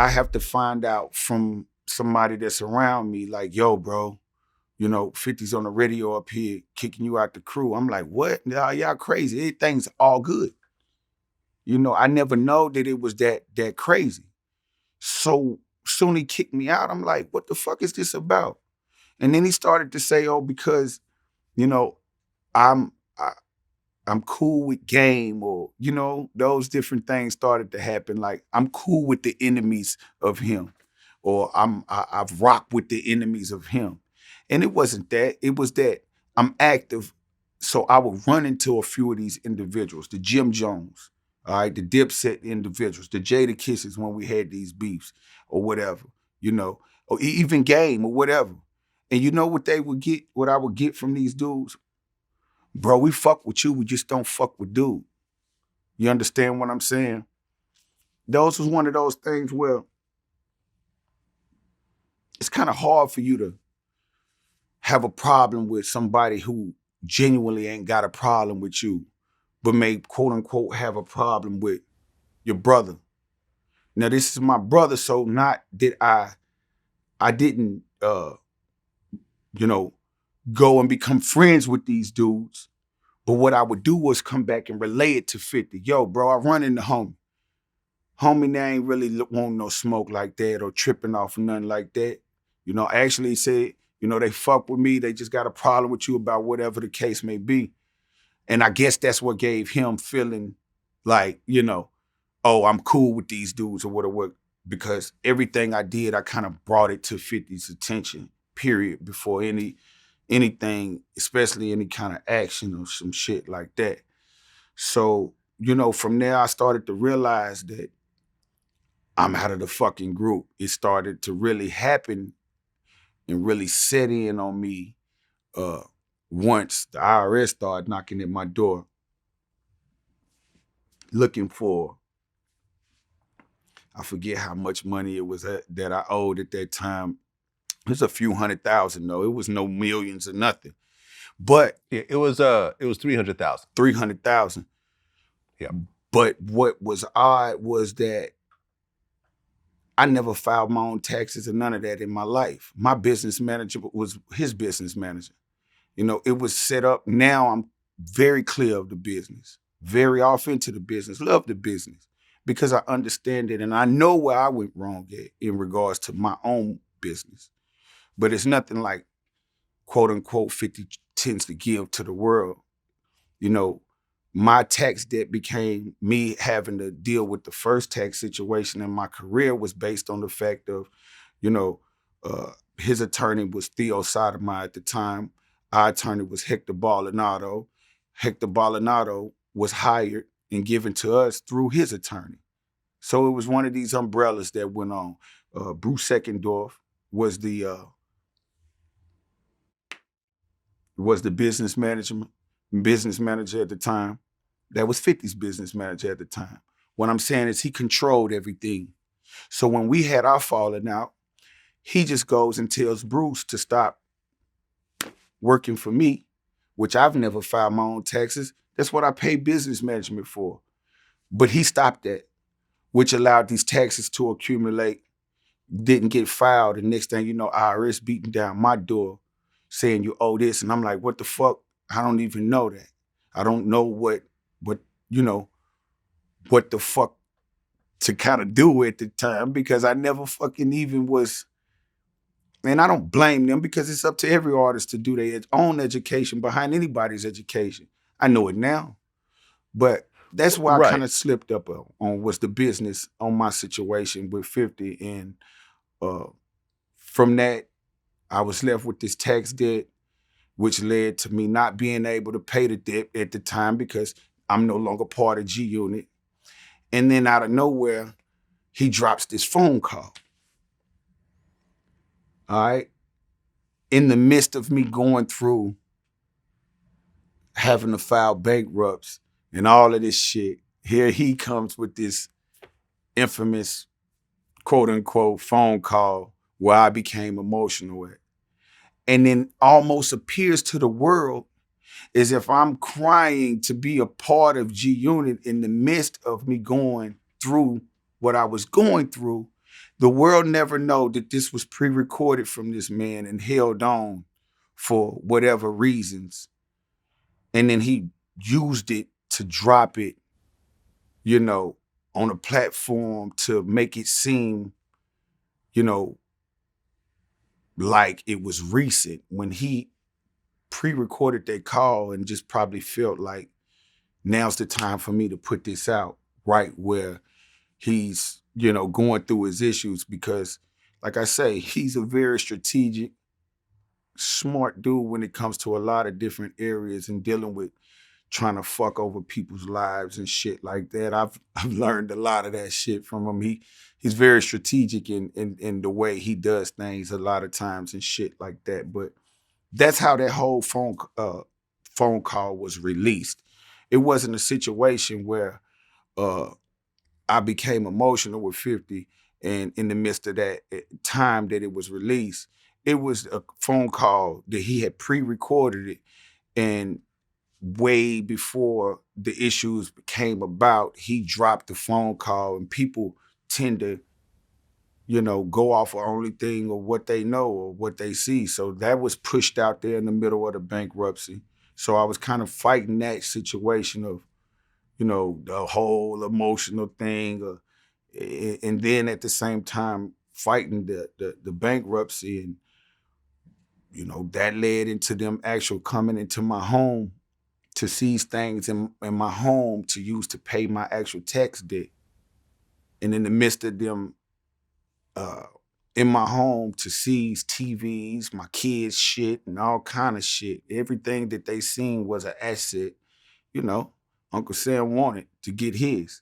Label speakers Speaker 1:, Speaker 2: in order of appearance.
Speaker 1: I have to find out from somebody that's around me, like, yo, bro, 50's on the radio up here kicking you out the crew. I'm like, what? Y'all crazy. Everything's all good. I never know that it was that crazy. So soon he kicked me out. I'm like, what the fuck is this about? And then he started to say, oh, because, you know, I'm I, I'm cool with game, or, those different things started to happen. Like, I'm cool with the enemies of him, or I've rocked with the enemies of him. And it wasn't that. It was that I'm active. So I would run into a few of these individuals, the Jim Jones, all right, the Dipset individuals, the Jadakisses when we had these beefs or whatever, or even game or whatever. And you know what they would get, what I would get from these dudes? Bro, we fuck with you, we just don't fuck with dude. You understand what I'm saying? Those was one of those things where it's kind of hard for you to have a problem with somebody who genuinely ain't got a problem with you, but may quote unquote have a problem with your brother. Now this is my brother, so not that I didn't go and become friends with these dudes. But what I would do was come back and relay it to 50. Yo, bro, I run into homie. Homie, they ain't really want no smoke like that or tripping off or nothing like that. Actually said, they fuck with me. They just got a problem with you about whatever the case may be. And I guess that's what gave him feeling like, oh, I'm cool with these dudes or whatever. Because everything I did, I kind of brought it to 50's attention, period, before anything, especially any kind of action or some shit like that. So, from there, I started to realize that I'm out of the fucking group. It started to really happen and really set in on me once the IRS started knocking at my door looking for, I forget how much money it was that I owed at that time. It was a few $100,000 though. It was no millions or nothing. But
Speaker 2: it was 300,000.
Speaker 1: 300,000.
Speaker 2: Yeah.
Speaker 1: But what was odd was that I never filed my own taxes or none of that in my life. My business manager was his business manager. It was set up. Now I'm very clear of the business, very off into the business, love the business, because I understand it and I know where I went wrong in regards to my own business. But it's nothing like, quote unquote, 50 tends to give to the world. My tax debt became me having to deal with the first tax situation in my career was based on the fact of, his attorney was Theo Sotomayor at the time. Our attorney was Hector Baldonado. Hector Baldonado was hired and given to us through his attorney. So it was one of these umbrellas that went on. Bruce Seckendorf was the business manager at the time. That was 50's business manager at the time. What I'm saying is he controlled everything. So when we had our falling out, he just goes and tells Bruce to stop working for me, which I've never filed my own taxes. That's what I pay business management for. But he stopped that, which allowed these taxes to accumulate, didn't get filed. And next thing you know, IRS beating down my door saying you owe this. And I'm like, what the fuck? I don't even know that. I don't know what the fuck to kind of do at the time, because I never fucking even was. And I don't blame them, because it's up to every artist to do their own education behind anybody's education. I know it now. But that's why I kind of slipped up on was the business on my situation with 50. And from that, I was left with this tax debt, which led to me not being able to pay the debt at the time because I'm no longer part of G Unit. And then out of nowhere, he drops this phone call. All right. In the midst of me going through having to file bankruptcy and all of this shit, here he comes with this infamous, quote unquote, phone call where I became emotional at. And then almost appears to the world as if I'm crying to be a part of G Unit in the midst of me going through what I was going through. The world never know that this was pre-recorded from this man and held on for whatever reasons. And then he used it to drop it, you know, on a platform to make it seem, you know, like it was recent when he pre-recorded that call and just probably felt like now's the time for me to put this out right where he's, you know, going through his issues because, like I say, he's a very strategic, smart dude when it comes to a lot of different areas and dealing with trying to fuck over people's lives and shit like that. I've learned a lot of that shit from him. He's very strategic in the way he does things a lot of times and shit like that. But that's how that whole phone call was released. It wasn't a situation where uh I became emotional with 50 and in the midst of that time that it was released, it was a phone call that he had pre-recorded it and way before the issues came about, he dropped the phone call and people tend to, you know, go off of only thing or what they know or what they see. So that was pushed out there in the middle of the bankruptcy. So I was kind of fighting that situation of, you know, the whole emotional thing, and then at the same time fighting the bankruptcy, and you know that led into them actual coming into my home to seize things in my home to use to pay my actual tax debt. And in the midst of them uh, in my home to seize TVs, my kids' shit, and all kind of shit. Everything that they seen was an asset, you know. Uncle Sam wanted to get his.